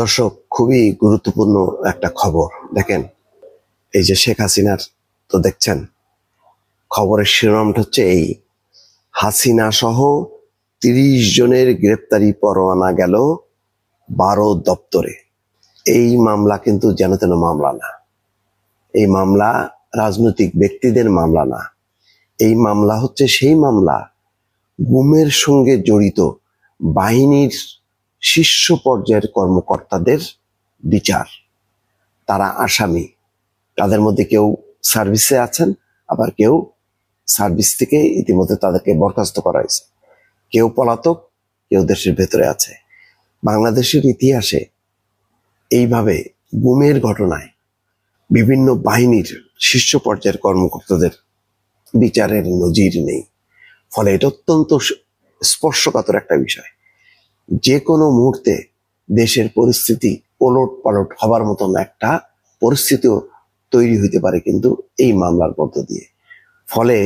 দর্শক, খুবই গুরুত্বপূর্ণ একটা খবর। দেখেন, এই যে শেখ হাসিনার, তো দেখছেন খবরের শিরোনামটা হচ্ছে এই: হাসিনা সহ ৩০ জনের গ্রেপ্তারি পরোয়ানা গেল ১২ দপ্তরে। এই মামলা কিন্তু যেন তেন মামলা না। এই মামলা রাজনৈতিক ব্যক্তিদের মামলা না। এই মামলা হচ্ছে সেই মামলা, গুমের সঙ্গে জড়িত বাহিনীর শীর্ষ পর্যায়ের কর্মকর্তাদের বিচার। তারা আসামি। তাদের মধ্যে কেউ সার্ভিসে আছেন, আবার কেউ সার্ভিস থেকে ইতিমধ্যে তাদেরকে বরখাস্ত করা হয়েছে। কেউ পলাতক, কেউ দেশের ভেতরে আছে। বাংলাদেশের ইতিহাসে এইভাবে গুমের ঘটনায় বিভিন্ন বাহিনীর শীর্ষ পর্যায়ের কর্মকর্তাদের বিচারের নজির নেই। ফলে এটা অত্যন্ত স্পর্শকাতর একটা বিষয়। যে কোনো মুহূর্তে দেশের পরিস্থিতি ওলট পালট হবার মতন একটা পরিস্থিতিও তৈরি হইতে পারে কিন্তু এই মামলার মধ্য দিয়ে। ফলে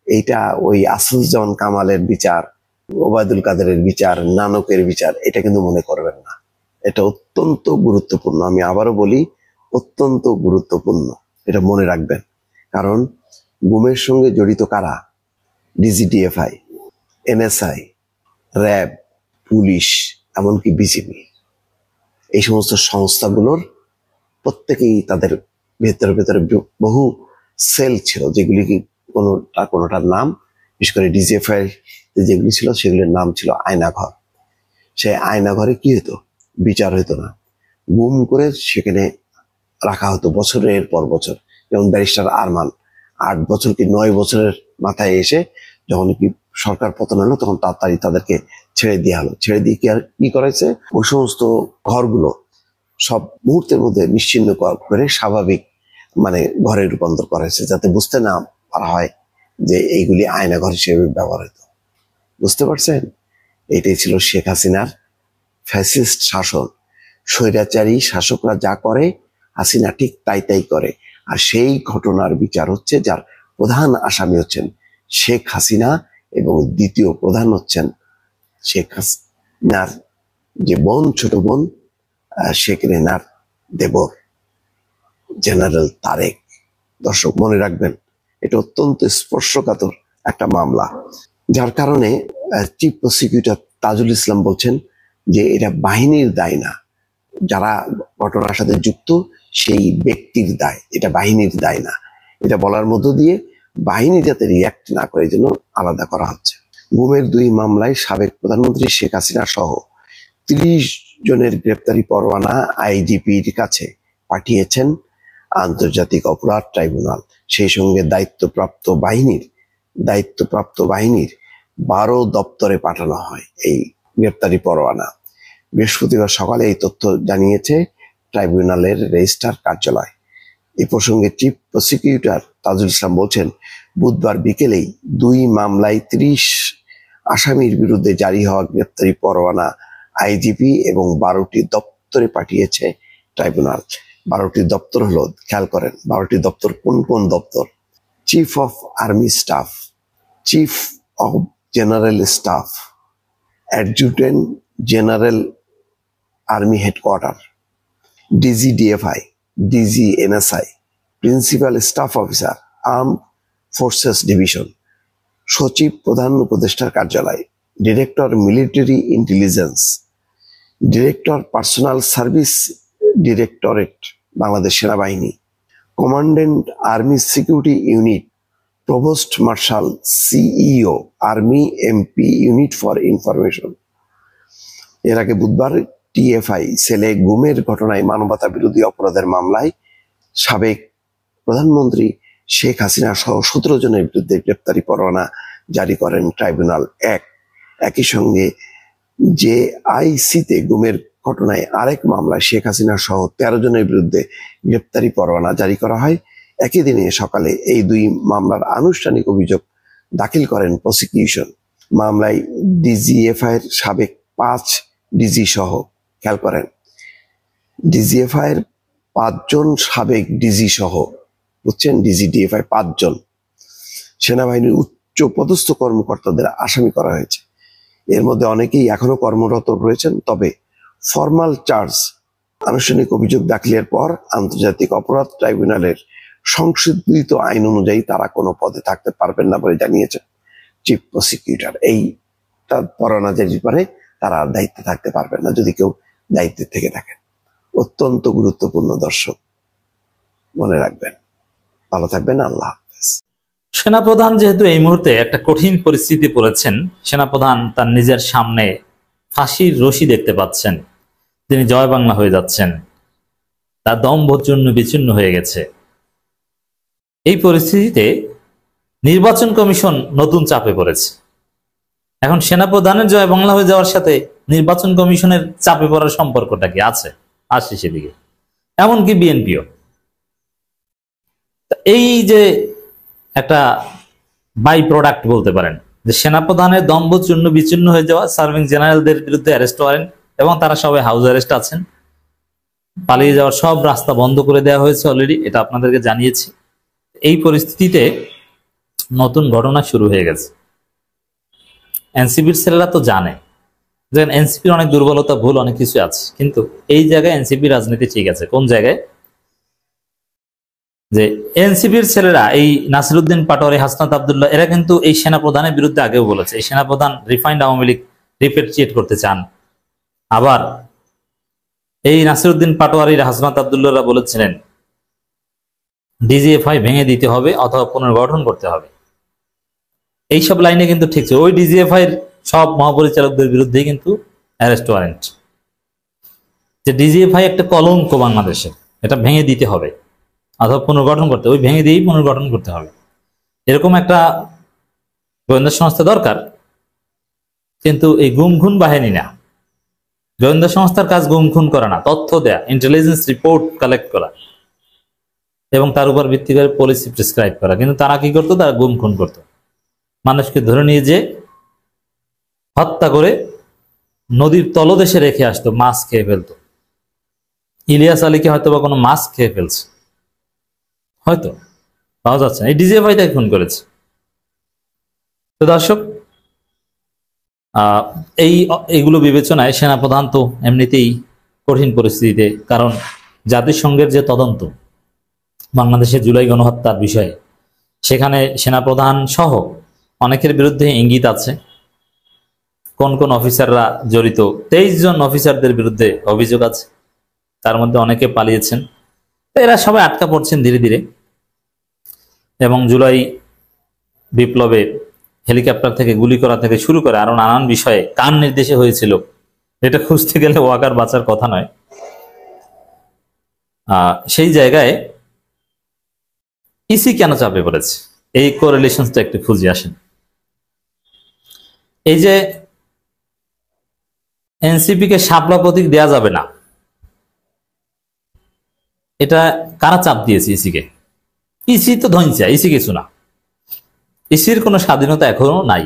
এইটা ওই আসাদুজ্জামান কামালের বিচার, ওবায়দুল কাদেরের বিচার, নানকের বিচার, এটা কিন্তু মনে করবেন না। এটা অত্যন্ত গুরুত্বপূর্ণ। আমি আবারও বলি, অত্যন্ত গুরুত্বপূর্ণ। এটা মনে রাখবেন। কারণ গুমের সঙ্গে জড়িত কারা? ডিজিডিএফআই, এনএসআই, র্যাব, পুলিশ, এমনকি বিজিবি। এই সমস্ত সংস্থাগুলোর প্রত্যেকেই তাদের ভেতরে ভেতরে বহু সেল ছিল, যেগুলি কি কোনোটার নাম, বিশেষ করে ডিজিএফআই যেগুলি ছিল সেগুলির নাম ছিল আয়নাঘর। সেই আয়নাঘরে কি হতো? বিচার হতো না, গুম করে সেখানে রাখা হতো বছরের পর বছর। যেমন ব্যারিস্টার আরমান ৮ বছর কি ৯ বছরের মাথায় এসে যখন কি সরকার পতন হলো, তখন তাড়াতাড়ি তাদেরকে ছেড়ে দেওয়া হলো। ছেড়ে দিয়ে কি করেছে, ওই সমস্ত ঘরগুলো সব মুহূর্তের মধ্যে নিশ্চিহ্ন করে স্বাভাবিক ঘরে রূপান্তর করা হয়েছে, যাতে বুঝতে না পারা হয় যে এইগুলি আয়নাঘর হিসেবে ব্যবহার হতো। বুঝতে পারছেন? এটাই ছিল শেখ হাসিনার ফ্যাসিস্ট শাসন। স্বৈরাচারী শাসকরা যা করে, হাসিনা ঠিক তাই করে। আর সেই ঘটনার বিচার হচ্ছে, যার প্রধান আসামি হচ্ছেন শেখ হাসিনা এবং দ্বিতীয় প্রধান হচ্ছেন শেখ হাসিনার যে বোন, ছোট বোন, শেখ রেনার দেবর জেনারেল তারেক। দর্শক, মনে রাখবেন, এটা অত্যন্ত স্পর্শকাতর একটা মামলা, যার কারণে চিফ প্রসিকিউটর তাজুল ইসলাম বলছেন যে এটা বাহিনীর দায় না, যারা ঘটনার সাথে যুক্ত সেই ব্যক্তির দায়, এটা বাহিনীর দায় না। এটা বলার মধ্য দিয়ে বাহিনী যাতে রিয়াক্ট না করে, এই জন্য আলাদা করা হচ্ছে। গুমের ২ মামলায় সাবেক প্রধানমন্ত্রী শেখ হাসিনা সহ ৩০ জনের গ্রেপ্তারি পরোয়ানা আইজিপির কাছে পাঠিয়েছেন আন্তর্জাতিক অপরাধ ট্রাইব্যুনাল। সেই সঙ্গে দায়িত্বপ্রাপ্ত বাহিনীর ১২ দপ্তরে পাঠানো হয় এই গ্রেপ্তারি পরোয়ানা। বৃহস্পতিবার সকালে এই তথ্য জানিয়েছে ট্রাইব্যুনালের রেজিস্ট্রার কার্যালয়। এই প্রসঙ্গে চিফ প্রসিকিউটর তাজুল ইসলাম বলছেন, বুধবার বিকেলেই ২ মামলায় ৩০ আসামির বিরুদ্ধে জারি হওয়া গ্রেপ্তারি পরোয়ানা আইজিপি এবং ১২টি দপ্তরে পাঠিয়েছে ট্রাইব্যুনাল। ১২টি দপ্তর হলো, খেয়াল করেন ১২টি দপ্তর কোন কোন দপ্তর: chief of army staff, chief of general staff, adjutant general army headquarters, DGDFI, DGNSI, principal staff officer, armed forces division, সচিব প্রধান উপদেষ্টার কার্যালয়, director military intelligence, director personnel service directorate Bangladesh সেনাবাহিনী, commandant army security unit, provost marshal CEO army MP unit for information. এর আগে বুধবার TFI সেলে গুমের ঘটনায় মানবতা বিরোধী অপরাধের মামলায় সাবেক প্রধানমন্ত্রী শেখ হাসিনা সহ ১৭ জনের বিরুদ্ধে গ্রেপ্তারি পরোয়ানা জারি করেন ট্রাইব্যুনাল ১। একই সঙ্গে যে আইসিতে গুমের ঘটনায় আরেক মামলায় শেখ হাসিনা সহ ১৩ জনের বিরুদ্ধে গ্রেপ্তারি পরোয়ানা জারি করা হয়। একই দিনে সকালে এই ২ মামলার আনুষ্ঠানিক অভিযোগ দাখিল করেন প্রসিকিউশন। মামলায় ডিজিএফআই এর সাবেক ৫ ডিজি সহ, খেয়াল করেন, ডিজিএফআই এর ৫ জন সাবেক ডিজি সহ, বুঝছেন, ডিজিডিএফআই ৫ জন সেনাবাহিনীর উচ্চ পদস্থ কর্মকর্তাদের আসামি করা হয়েছে। এর মধ্যে অনেকেই এখনো কর্মরত রয়েছেন, তবে ফর্মাল চার্জ আনুষ্ঠানিক অভিযোগ দাখিলের পর আন্তর্জাতিক অপরাধ ট্রাইব্যুনালের সংশোধিত আইন অনুযায়ী তারা কোনো পদে থাকতে পারবেন না বলে জানিয়েছেন চিফ প্রসিকিউটর। এইটা পড়ানো যেতে পারে, তারা আর দায়িত্বে থাকতে পারবেন না যদি কেউ দায়িত্বে থেকে থাকেন। অত্যন্ত গুরুত্বপূর্ণ দর্শক, মনে রাখবেন। ভালো থাকবেন, আল্লাহ হাফেজ। সেনাপ্রধান যেহেতু এই মুহূর্তে একটা কঠিন পরিস্থিতি পড়েছেন, সেনাপ্রধান তার নিজের সামনে ফাঁসির রশি দেখতে পাচ্ছেন, তিনি জয় বাংলা হয়ে যাচ্ছেন, তার দম্ভ চূর্ণ বিচূর্ণ হয়ে গেছে। এই পরিস্থিতিতে নির্বাচন কমিশন নতুন চাপে পড়েছে। এখন সেনাপ্রধানের জয় বাংলা হয়ে যাওয়ার সাথে নির্বাচন কমিশনের চাপে পড়ার সম্পর্কটা কি আছে? আসছে সেদিকে। এমনকি বিএনপিও এই যে একটা বাই প্রোডাক্ট বলতে পারেন, যে সেনাপ্রধানের দম্ভ চূর্ণ বিচূর্ণ হয়ে যাওয়া, সার্ভিং জেনারেলদের বিরুদ্ধে অ্যারেস্ট ওয়ারেন্ট এবং তারা সবাই হাউস অ্যারেস্ট আছেন, পালিয়ে যাওয়ার সব রাস্তা বন্ধ করে দেওয়া হয়েছে অলরেডি, এটা আপনাদেরকে জানিয়েছি। এই পরিস্থিতিতে নতুন ঘটনা শুরু হয়ে গেছে। এনসিপির ছেলেরা তো জানে যে এনসিপির অনেক দুর্বলতা, ভুল অনেক কিছু আছে, কিন্তু এই জায়গায় এনসিপি রাজনীতি ঠিক আছে। কোন জায়গায়? যে এনসিপির ছেলেরা, এই নাসিরউদ্দিন পাটোয়ারি, হাসনাত আব্দুল্লাহ, এরা কিন্তু এই সেনাপ্রধানের বিরুদ্ধে আগেও বলেছে এই সেনাপ্রধান রিফাইন্ড আওয়ামী লীগ রিপেট্রিয়েট করতে চান। আবার এই নাসিরউদ্দিন পাটোয়ারি, হাসনাত আব্দুল্লাহরা বলেছিলেন ডিজিএফআই ভেঙে দিতে হবে অথবা পুনর্গঠন করতে হবে। এইসব লাইনে কিন্তু ঠিক ছিল। ওই ডিজিএফআই এর সব মহাপরিচালকদের বিরুদ্ধেই কিন্তু অ্যারেস্ট ওয়ারেন্ট, যে ডিজিএফআই একটা কলঙ্ক বাংলাদেশে, এটা ভেঙে দিতে হবে অথবা পুনর্গঠন করতে, ওই ভেঙে দিয়েই পুনর্গঠন করতে হবে, এরকম একটা গোয়েন্দা সংস্থা দরকার। কিন্তু এই গুমখুন বাহিনী না, গোয়েন্দা সংস্থার কাজ গুমখুন করা না, তথ্য দেয়া, ইন্টেলিজেন্স রিপোর্ট কালেক্ট করা এবং তার উপর ভিত্তি করে পলিসি প্রেসক্রাইব করা। কিন্তু তারা কি করতো? তারা গুমখুন করতো, মানুষকে ধরে নিয়ে যে হত্যা করে নদীর তলদেশে রেখে আসতো, মাছ খেয়ে ফেলতো। ইলিয়াস আলীকে হয়তো বা কোনো মাছ খেয়ে ফেলছে, হয়তো পাওয়া যাচ্ছে না, এই ডিজিএফআই তাই খুন করেছে। তো দর্শক, এইগুলো বিবেচনায় সেনাপ্রধান তো এমনিতেই কঠিন পরিস্থিতিতে, কারণ জাতিসংঘের যে তদন্ত বাংলাদেশের জুলাই গণহত্যার বিষয়ে, সেখানে সেনাপ্রধান সহ অনেকের বিরুদ্ধে ইঙ্গিত আছে। কোন কোন অফিসাররা জড়িত, 23 জন অফিসারদের বিরুদ্ধে অভিযোগ আছে, তার মধ্যে অনেকে পালিয়েছেন। এরা সবাই আটকা পড়ছেন ধীরে ধীরে। এবং জুলাই বিপ্লবে হেলিকপ্টার থেকে গুলি করা থেকে শুরু করে আরো নানান বিষয়ে কার নির্দেশে হয়েছিল, এটা খুঁজতে গেলে ওয়াকার বাঁচার কথা নয়। সেই জায়গায় ইসি কেন চাপে পড়েছে, এই কোরিলেশনটা একটু খুঁজে আসেন। এই যে এনসিপি কে শাপলা প্রতীক দেয়া যাবে না, এটা কারা চাপ দিয়েছে ইসিকে? ইসি তো ধনচা, ইসি কিছু না। ইসির কোনো স্বাধীনতা এখনো নাই।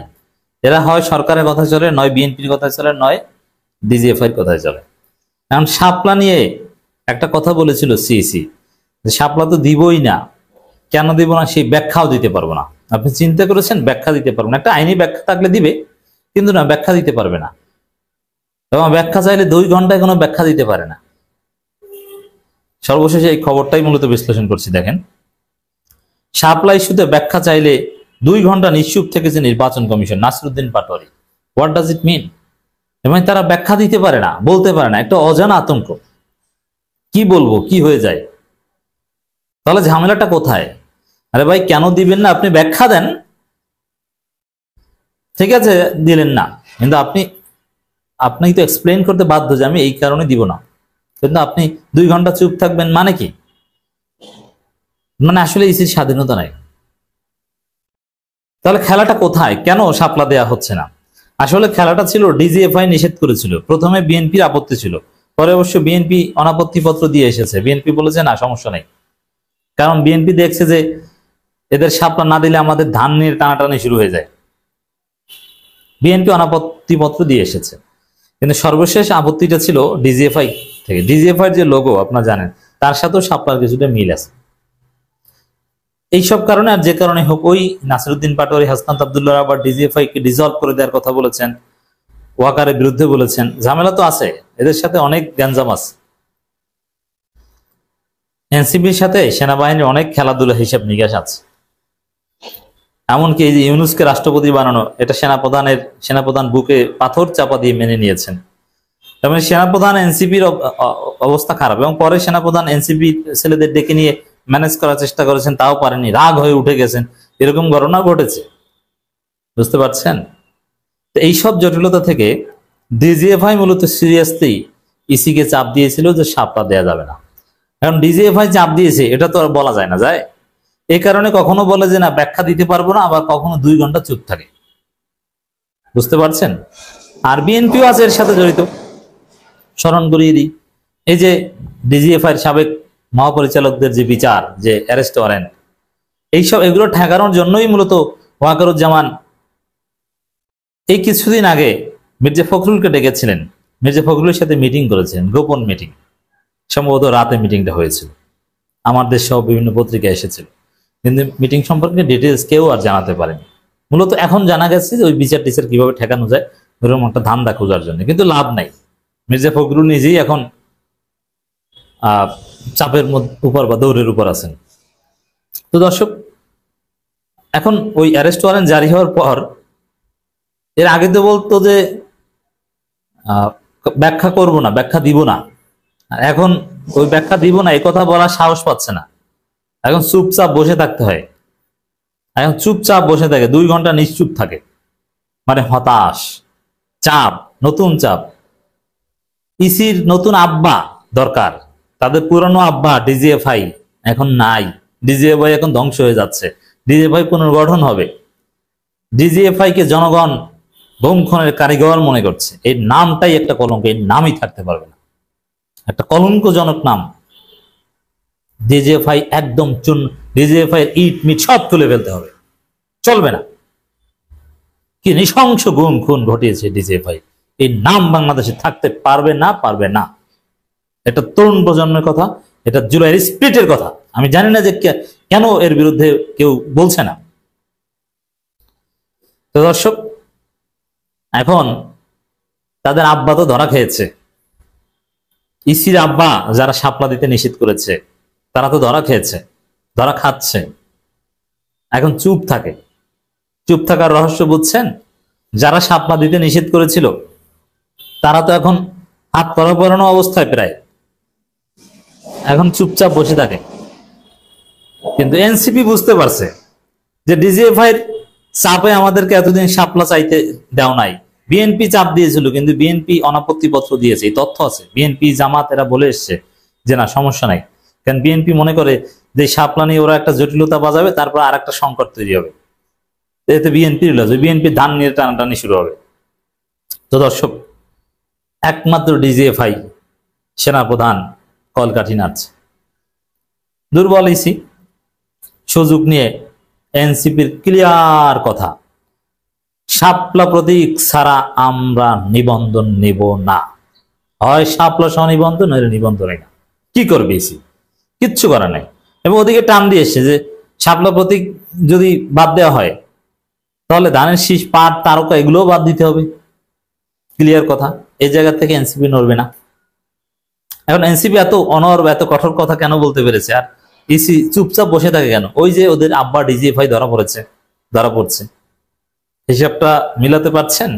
এরা হয় সরকারের কথা চলে, নয় বিএনপির কথা চলে, নয় ডিজিএফআই এর কথায় চলে। এখন শাপলা নিয়ে একটা কথা বলেছিল সিইসি, যে শাপলা তো দিবই না, কেন দিব না সেই ব্যাখ্যাও দিতে পারবো না। আপনি চিন্তা করেছেন ব্যাখ্যা দিতে পারবো না? একটা আইনি ব্যাখ্যা থাকলে দিবে, কিন্তু না, ব্যাখ্যা দিতে পারবে না। এবং ব্যাখ্যা চাইলে 2 ঘন্টায় কোনো ব্যাখ্যা দিতে পারে না। সর্বশেষে এই খবরটাই মূলত বিশ্লেষণ করছি। দেখেন, শাপলা ইস্যুতে ব্যাখ্যা চাইলে 2 ঘন্টা নিশ্চুপ থেকেছে নির্বাচন কমিশন, Nasiruddin Patwari. What does it mean? এবং তারা ব্যাখ্যা দিতে পারে না, বলতে পারে না, একটা অজানা আতঙ্ক। কি বলবো, কি হয়ে যায়? তাহলে ঝামেলাটা কোথায়? আরে ভাই, কেন দিবেন না? আপনি ব্যাখ্যা দেন, ঠিক আছে, দিলেন না, কিন্তু আপনি তো এক্সপ্লেইন করতে বাধ্য যে আমি এই কারণে দিব না। কিন্তু আপনি 2 ঘন্টা চুপ থাকবেন মানে কি? মানে আসলে ইসির স্বাধীনতা নাই। তাহলে খেলাটা কোথায়? কেন শাপলা দেয়া হচ্ছে না? আসলে খেলাটা ছিল ডিজিএফআই নিষেধ করেছিল। প্রথমে বিএনপির আপত্তি ছিল, পরে অবশ্য বিএনপি অনাপত্তি পত্র দিয়ে এসেছে। বিএনপি বলেছে না, সমস্যা নেই, কারণ বিএনপি দেখছে যে এদের শাপলা না দিলে আমাদের ধান নিয়ে টানাটানি শুরু হয়ে যায়। বিএনপি অনাপত্তি পত্র দিয়ে এসেছে, কিন্তু সর্বশেষ আপত্তিটা ছিল ডিজিএফআই থেকে। ডিজিএফআই যে লোগো আপনারা জানেন, তার সাথেও শাপলার কিছুটা মিল আছে। এইসব কারণে আর যে কারণে হোক, ওই নাসিরউদ্দিন পাটোয়ারি, হাসনাত আব্দুল্লাহ আবার ডিজিএফআই কে ডিসলভ করে দেওয়ার কথা বলেছেন, ওয়াকারের বিরুদ্ধে বলেছেন। ঝামেলা তো আছে, এদের সাথে অনেক গ্যাঞ্জাম আছে। এনসিপির সাথে সেনাবাহিনীর অনেক খেলাধুলা হিসাব নিকাশ আছে। এমনকি এই যে ইউনূসকে রাষ্ট্রপতি বানানো, এটা সেনাপ্রধান বুকে পাথর চাপা দিয়ে মেনে নিয়েছেন। এবং সেনাপ্রধান এনসিপির অবস্থা খারাপ, এবং পরে সেনাপ্রধান এনসিপি ছেলেদের ডেকে নিয়ে ম্যানেজ করার চেষ্টা করেছেন, তাও পারেনি, রাগ হয়ে উঠে গেছেন, এরকম ঘটনা ঘটেছে। বুঝতে পারছেন? তো এইসব জটিলতা থেকে ডিজিএফআই মূলত সিরিয়াসলি ইসিকে চাপ দিয়েছিল যে শাপলা দেওয়া যাবে না। কারণ ডিজিএফআই চাপ দিয়েছে, এটা তো আর বলা যায় না, যায়। এই কারণে কখনো বলে যে না ব্যাখ্যা দিতে পারবো না, আবার কখনো 2 ঘন্টা চুপ থাকে। বুঝতে পারছেন? আর বিএনপিও আছে এর সাথে জড়িত। স্মরণ করিয়ে দিই, এই যে ডিজিএফআই সাবেক মহাপরিচালকদের যে বিচার, যে অ্যারেস্ট ওয়ারেন্ট, এগুলো ঠেকানোর জন্যই মূলত ওয়াকারুজ্জামান এই কিছুদিন আগে মির্জা ফখরুলকে ডেকেছিলেন। মির্জা ফখরুলের সাথে মিটিং করেছেন, গোপন মিটিং, সম্ভবত রাতে মিটিংটা হয়েছিল, আমার দেশ সহ বিভিন্ন পত্রিকায় এসেছিল, কিন্তু মিটিং সম্পর্কে ডিটেলস কেউ আর জানাতে পারেনি। মূলত এখন জানা গেছে যে ওই বিচার টিচার কিভাবে ঠেকানো যায় এরকম একটা ধান্দা খোঁজার জন্য, কিন্তু লাভ নাই। মির্জা ফখরুল নিজেই এখন চাপের উপর বা দৌড়ের উপর আছেন। তো দর্শক, এখন ওই অ্যারেস্ট ওয়ারেন্ট জারি হওয়ার পর, এর আগে তো বলতো যে ব্যাখ্যা করব না, ব্যাখ্যা দিব না, এখন ওই ব্যাখ্যা দিব না এই কথা বলার সাহস পাচ্ছে না, এখন চুপচাপ বসে থাকতে হয়। এখন চুপচাপ বসে থাকে, 2 ঘন্টা নিশ্চুপ থাকে, মানে হতাশ, চাপ, নতুন চাপ। ইসির নতুন আব্বা দরকার, তাদের পুরনো আব্বা ডিজিএফআই এখন নাই, ডিজিএফআই এখন ধ্বংস হয়ে যাচ্ছে, ডিজিএফআই পুনর্গঠন হবে। ডিজিএফআই কে জনগণ গুম খুনের কারিগর মনে করছে, এই নামটাই একটা কলঙ্ক, এই নামই থাকতে পারবে না, একটা কলঙ্কজনক নাম। ডিজিএফআই একদম ডিজিএফআই ইট মিট সব তুলে ফেলতে হবে, চলবে না। কি নৃশংস গুম খুন ঘটিয়েছে ডিজিএফআই, এই নাম বাংলাদেশে থাকতে পারবে না, পারবে না। এটা তরুণ প্রজন্মের কথা, এটা জুলাইয়ের স্পিরিটের কথা। আমি জানি না যে কেন এর বিরুদ্ধে কেউ বলছে না। তো দর্শক, এখন তাদের আব্বা তো ধরা খেয়েছে, ইসির আব্বা যারা শাপলা দিতে নিষেধ করেছে তারা তো ধরা খেয়েছে, ধরা খাচ্ছে, এখন চুপ থাকে। চুপ থাকার রহস্য বুঝছেন? যারা শাপলা দিতে নিষেধ করেছিল তারা তো এখন হাত করা পরানো অবস্থায় প্রায়, এখন চুপচাপ বসে থাকে। কিন্তু এনসিপি বুঝতে পারছে যে ডিজিএফআই এর চাপে আমাদেরকে এতদিন শাপলা চাইতে দেও নাই। বিএনপি চাপ দিয়েছিল, কিন্তু বিএনপি অনাপত্তি পত্র দিয়েছে, এই তথ্য আছে। বিএনপি জামাত এরা বলে এসছে যে না সমস্যা নাই, কারণ বিএনপি মনে করে যে শাপলা নিয়ে ওরা একটা জটিলতা বাজাবে, তারপর আর একটা সংকট তৈরি হবে, এতে বিএনপি ধান নিয়ে টানাটানি শুরু হবে। তো দর্শক, একমাত্র ডিজিএফআই সেনাপ্রধান কলকাঠি নাড়ছে। দুর্বল ইসি সুযোগ নিয়ে এনসিপির ক্লিয়ার কথা, শাপলা প্রতীক ছাড়া আমরা নিবন্ধন নেব না, হয় শাপলা সহ নিবন্ধন, নইলে নিবন্ধনই না। কি করবে ইসি? কিচ্ছু করার নাই। এবং ওদিকে টান দিয়ে এসছে যে শাপলা প্রতীক যদি বাদ দেওয়া হয় তাহলে ধানের শীষ, পাট, তারকা এগুলোও বাদ দিতে হবে। ক্লিয়ার কথা, এই জায়গা থেকে এনসিপি নড়বে না। এখন এনসিপি এত অনর্ব, এত কঠোর কথা কেন বলতে পেরেছে, আর ইসি চুপচাপ বসে থাকে কেন? ওই যে ওদের আব্বা ডিজিএফআই ধরা পড়ছে, হিসাবটা মিলাতে পারছেন?